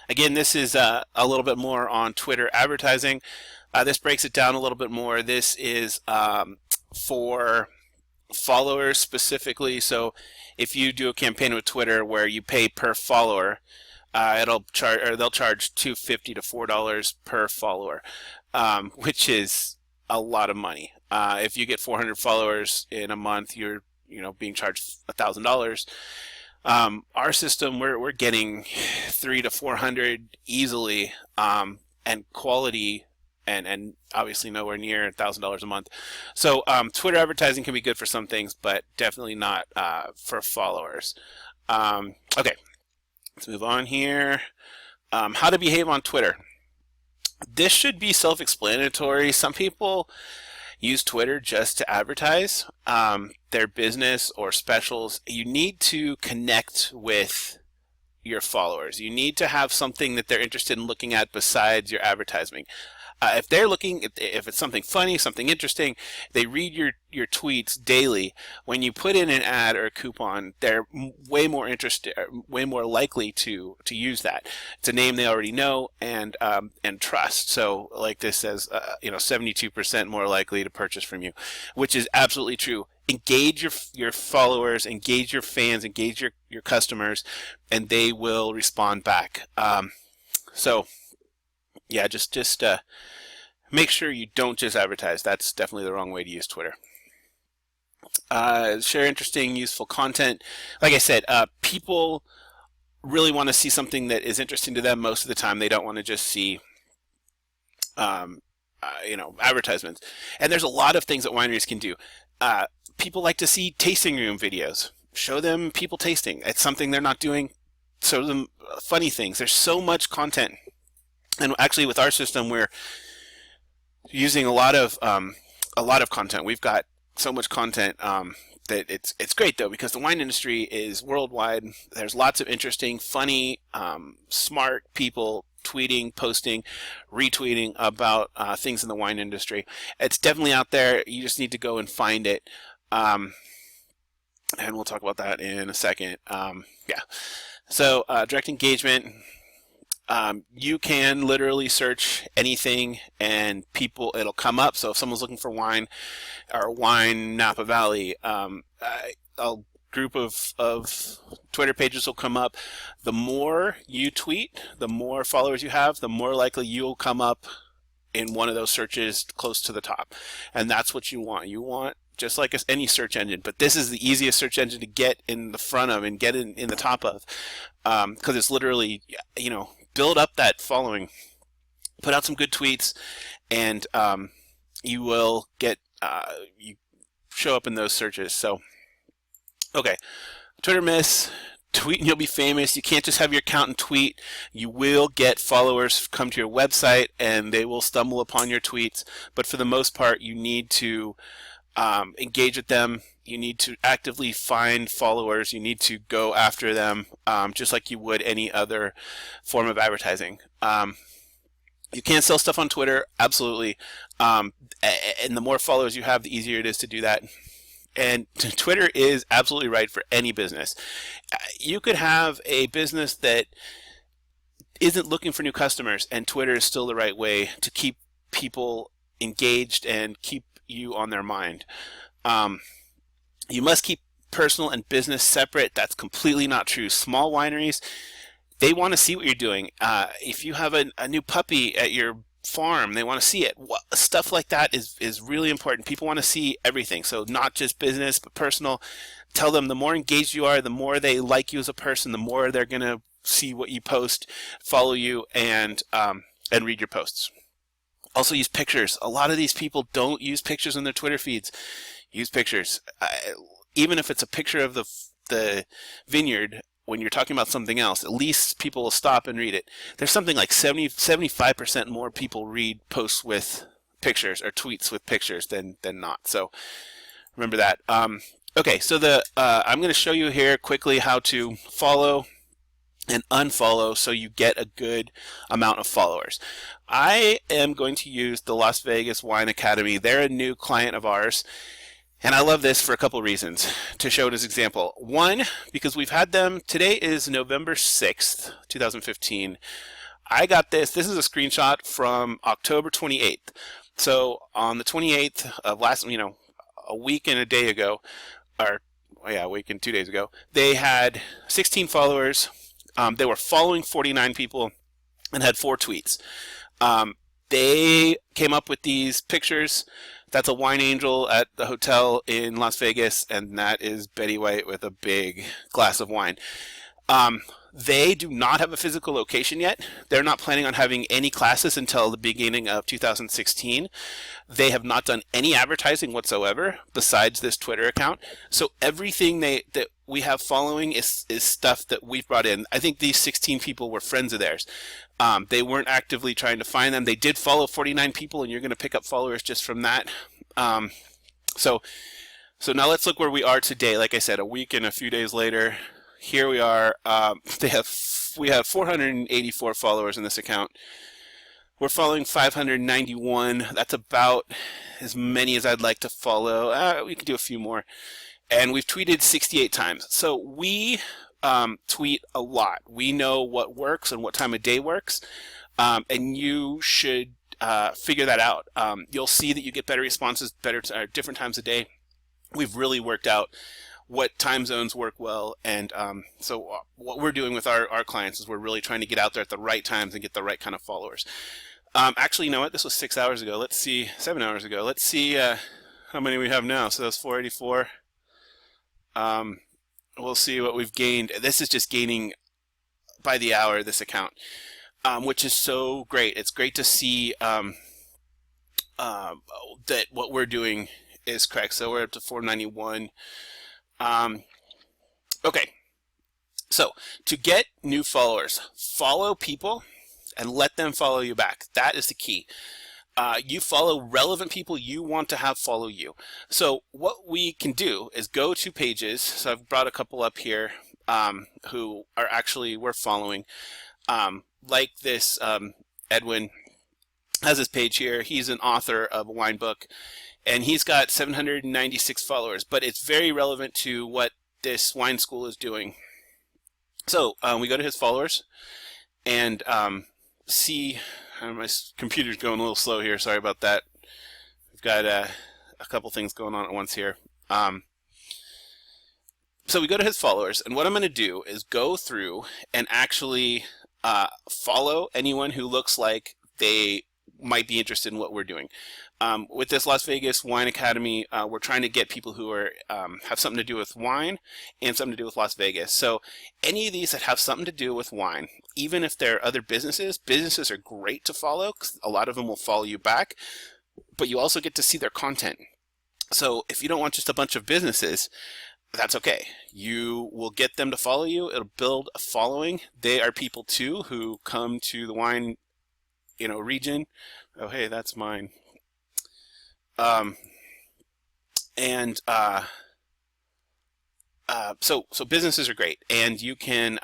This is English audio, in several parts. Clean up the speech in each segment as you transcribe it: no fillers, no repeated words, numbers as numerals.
Again, this is a little bit more on Twitter advertising. This breaks it down a little bit more. This is for followers specifically. So if you do a campaign with Twitter where you pay per follower, it'll charge, or they'll charge $2.50 to $4 per follower, which is a lot of money. If you get 400 followers in a month, you're being charged $1,000. Our system, we're getting 300 to 400 easily, and quality, and obviously nowhere near $1,000 a month. So Twitter advertising can be good for some things, but definitely not for followers. Okay, let's move on here. How to behave on Twitter. This should be self-explanatory. Some people use Twitter just to advertise their business or specials. You need to connect with your followers. You need to have something that they're interested in looking at besides your advertising. If they're looking, if it's something funny, something interesting, they read your tweets daily. When you put in an ad or a coupon, they're way more interested, way more likely to use that. It's a name they already know and trust. So, like this says, 72% more likely to purchase from you, which is absolutely true. Engage your followers, engage your fans, engage your customers, and they will respond back. So. Yeah, just make sure you don't just advertise. That's definitely the wrong way to use Twitter. Share interesting, useful content. Like I said, people really want to see something that is interesting to them most of the time. They don't want to just see, advertisements. And there's a lot of things that wineries can do. People like to see tasting room videos. Show them people tasting. It's something they're not doing. Show them funny things. There's so much content. And actually, with our system, we're using a lot of content. We've got so much content that it's great though, because the wine industry is worldwide. There's lots of interesting, funny, smart people tweeting, posting, retweeting about things in the wine industry. It's definitely out there. You just need to go and find it. And we'll talk about that in a second. Yeah. So direct engagement. You can literally search anything and it'll come up. So if someone's looking for wine or wine Napa Valley, a group of Twitter pages will come up. The more you tweet, the more followers you have, the more likely you'll come up in one of those searches close to the top. And that's what you want. You want, just like any search engine, but this is the easiest search engine to get in the front of and get in the top of, because it's literally, build up that following, put out some good tweets, and you will get you show up in those searches. So, okay, Twitter myths. Tweet and you'll be famous. You can't just have your account and tweet. You will get followers come to your website and they will stumble upon your tweets. But for the most part, you need to engage with them. You need to actively find followers. You need to go after them, just like you would any other form of advertising. You can sell stuff on Twitter, absolutely. And the more followers you have, the easier it is to do that. And Twitter is absolutely right for any business. You could have a business that isn't looking for new customers, and Twitter is still the right way to keep people engaged and keep you on their mind. You must keep personal and business separate. That's completely not true. Small wineries, they want to see what you're doing. If you have a new puppy at your farm, they want to see it. Stuff like that is really important. People want to see everything. So not just business, but personal. Tell them the more engaged you are, the more they like you as a person, the more they're going to see what you post, follow you, and read your posts. Also use pictures. A lot of these people don't use pictures in their Twitter feeds. Use pictures. Even if it's a picture of the vineyard, when you're talking about something else, at least people will stop and read it. There's something like 75% more people read posts with pictures or tweets with pictures than not. So remember that. Okay, so I'm going to show you here quickly how to follow and unfollow so you get a good amount of followers. I am going to use the Las Vegas Wine Academy. They're a new client of ours. And I love this for a couple reasons to show it as example. One, because we've had them, today is November 6th, 2015. I got this. This is a screenshot from October 28th. So on the 28th of a week and a day ago, or yeah, a week and 2 days ago, they had 16 followers. They were following 49 people and had 4 tweets. They came up with these pictures. That's a wine angel at the hotel in Las Vegas, and that is Betty White with a big glass of wine. They do not have a physical location yet. They're not planning on having any classes until the beginning of 2016. They have not done any advertising whatsoever besides this Twitter account. So everything that we have following is stuff that we've brought in. I think these 16 people were friends of theirs. They weren't actively trying to find them. They did follow 49 people, and you're going to pick up followers just from that. So now let's look where we are today. Like I said, a week and a few days later, here we are. We have 484 followers in this account. We're following 591. That's about as many as I'd like to follow. We could do a few more. And we've tweeted 68 times. So we tweet a lot. We know what works and what time of day works. And you should figure that out. You'll see that you get better responses, different times of day. We've really worked out what time zones work well, and so what we're doing with our clients is we're really trying to get out there at the right times and get the right kind of followers. Actually, you know what? This was 6 hours ago. Let's see, 7 hours ago. Let's see how many we have now. So that's 484. We'll see what we've gained. This is just gaining by the hour, this account, which is so great. It's great to see that what we're doing is correct. So we're up to 491. Okay, so to get new followers, follow people and let them follow you back. That is the key. You follow relevant people you want to have follow you. So what we can do is go to pages. So I've brought a couple up here who are actually worth following. Like this, Edwin has this page here. He's an author of a wine book, and he's got 796 followers, but it's very relevant to what this wine school is doing. So we go to his followers and see, my computer's going a little slow here, sorry about that. We've got a couple things going on at once here. So we go to his followers, and what I'm going to do is go through and actually follow anyone who looks like they might be interested in what we're doing. With this Las Vegas Wine Academy, we're trying to get people who are have something to do with wine and something to do with Las Vegas. So any of these that have something to do with wine, even if they're other businesses are great to follow because a lot of them will follow you back, but you also get to see their content. So if you don't want just a bunch of businesses, that's okay. You will get them to follow you. It'll build a following. They are people too who come to the wine region. Oh, hey, that's mine. So businesses are great, and you can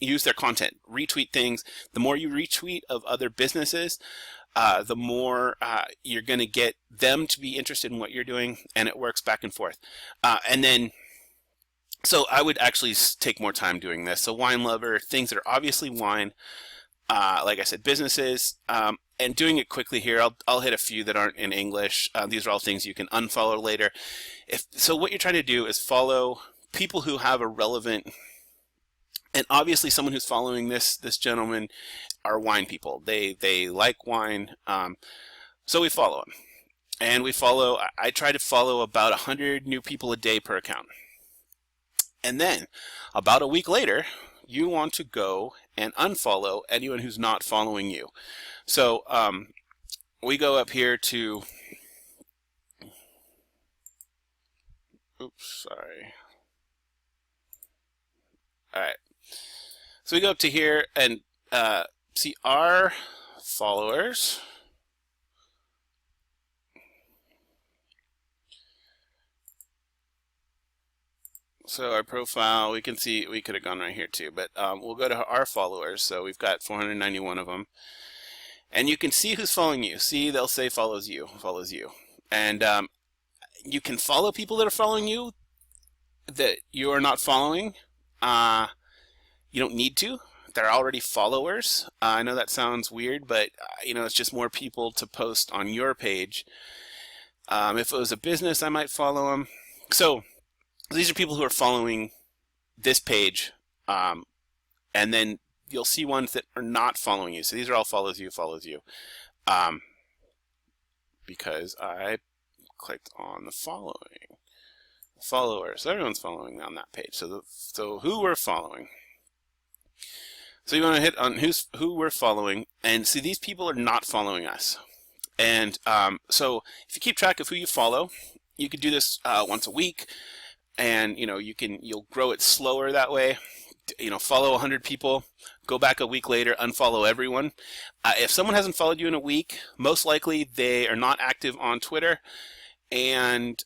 use their content, retweet things. The more you retweet of other businesses, the more you're going to get them to be interested in what you're doing, and it works back and forth. So I would actually take more time doing this. So wine lover, things that are obviously wine, like I said, businesses, and doing it quickly here. I'll hit a few that aren't in English. These are all things you can unfollow later. So what you're trying to do is follow people who have a relevant, and obviously someone who's following this gentleman are wine people. They like wine, so we follow them. And I try to follow about 100 new people a day per account. And then about a week later, you want to go and unfollow anyone who's not following you. So we go up here to, oops, sorry. All right. So we go up to here and see our followers. So our profile, we can see, we could have gone right here too, but we'll go to our followers. So we've got 491 of them. And you can see who's following you. See, they'll say follows you. And You can follow people that are following you that you are not following. You don't need to. They're already followers. I know that sounds weird, but it's just more people to post on your page. If it was a business, I might follow them. So these are people who are following this page, and then you'll see ones that are not following you. So these are all follows you, because I clicked on the following followers. So everyone's following on that page. So who we're following. So you want to hit on who we're following, and see these people are not following us. And so if you keep track of who you follow, you could do this once a week, and you'll grow it slower that way. Follow 100 people, go back a week later, unfollow everyone. If someone hasn't followed you in a week, most likely they are not active on Twitter, and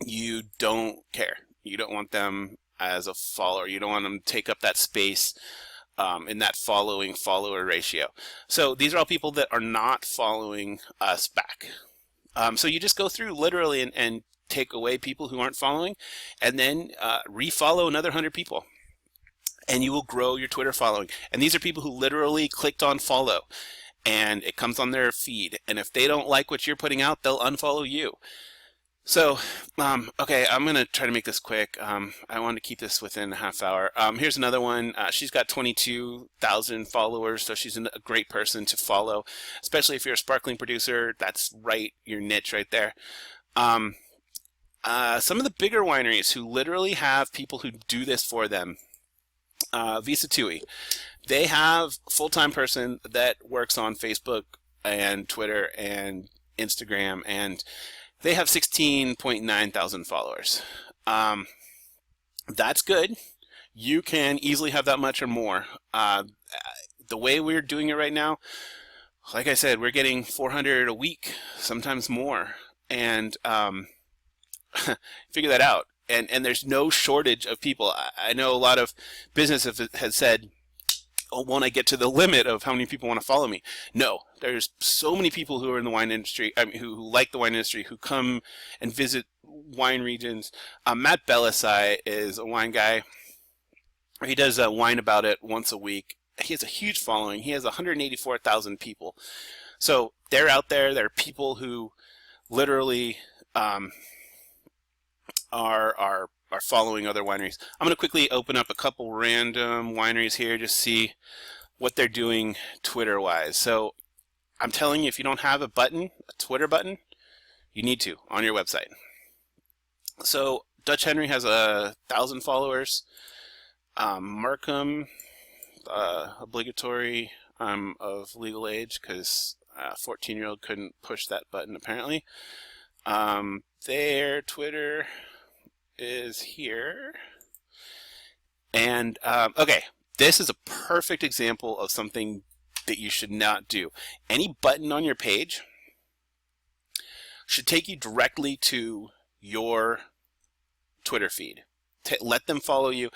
you don't care. You don't want them as a follower. You don't want them to take up that space in that follower ratio. So these are all people that are not following us back. So you just go through literally and take away people who aren't following, and then refollow another 100 people, and you will grow your Twitter following. And these are people who literally clicked on follow, and it comes on their feed, and if they don't like what you're putting out, they'll unfollow you. So, okay, I'm going to try to make this quick. I want to keep this within a half hour. Here's another one. She's got 22,000 followers, so she's a great person to follow, especially if you're a sparkling producer. That's right, your niche right there. Some of the bigger wineries who literally have people who do this for them. Visa Tui. They have a full-time person that works on Facebook and Twitter and Instagram, and they have 16.9 thousand followers. That's good. You can easily have that much or more. The way we're doing it right now, like I said, we're getting 400 a week, sometimes more. And figure that out. And there's no shortage of people. I know a lot of businesses have said, oh, won't I get to the limit of how many people want to follow me? No, there's so many people who are in the wine industry, who like the wine industry, who come and visit wine regions. Matt Belisai is a wine guy. He does Wine About It once a week. He has a huge following. He has 184,000 people. So they're out there. There are people who literally are following other wineries. I'm going to quickly open up a couple random wineries here, just see what they're doing Twitter-wise. So I'm telling you, if you don't have a Twitter button, you need to on your website. So Dutch Henry has 1,000 followers. Markham, obligatory. I'm of legal age because a 14-year-old couldn't push that button apparently. Their Twitter is here. And okay, this is a perfect example of something that you should not do. Any button on your page should take you directly to your Twitter feed. Let them follow you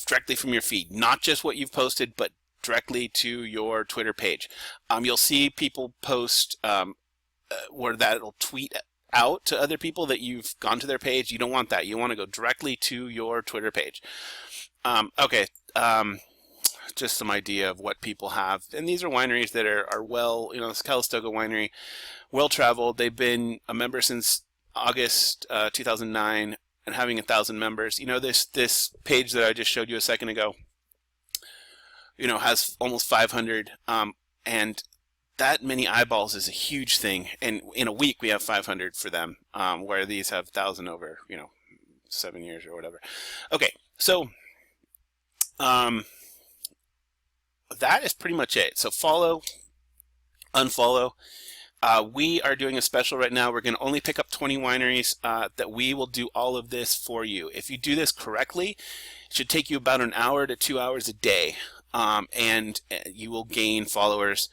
directly from your feed, not just what you've posted, but directly to your Twitter page. You'll see people post where that'll tweet out to other people that you've gone to their page. You don't want that. You want to go directly to your Twitter page. Okay, just some idea of what people have. And these are wineries that are well, this Calistoga Winery, well-traveled. They've been a member since August 2009 and having 1,000 members. This page that I just showed you a second ago, has almost 500. And that many eyeballs is a huge thing, and in a week we have 500 for them, where these have 1,000 over 7 years or whatever. Okay, so that is pretty much it. So follow, unfollow. We are doing a special right now. We're going to only pick up 20 wineries that we will do all of this for you. If you do this correctly, it should take you about an hour to 2 hours a day, and you will gain followers.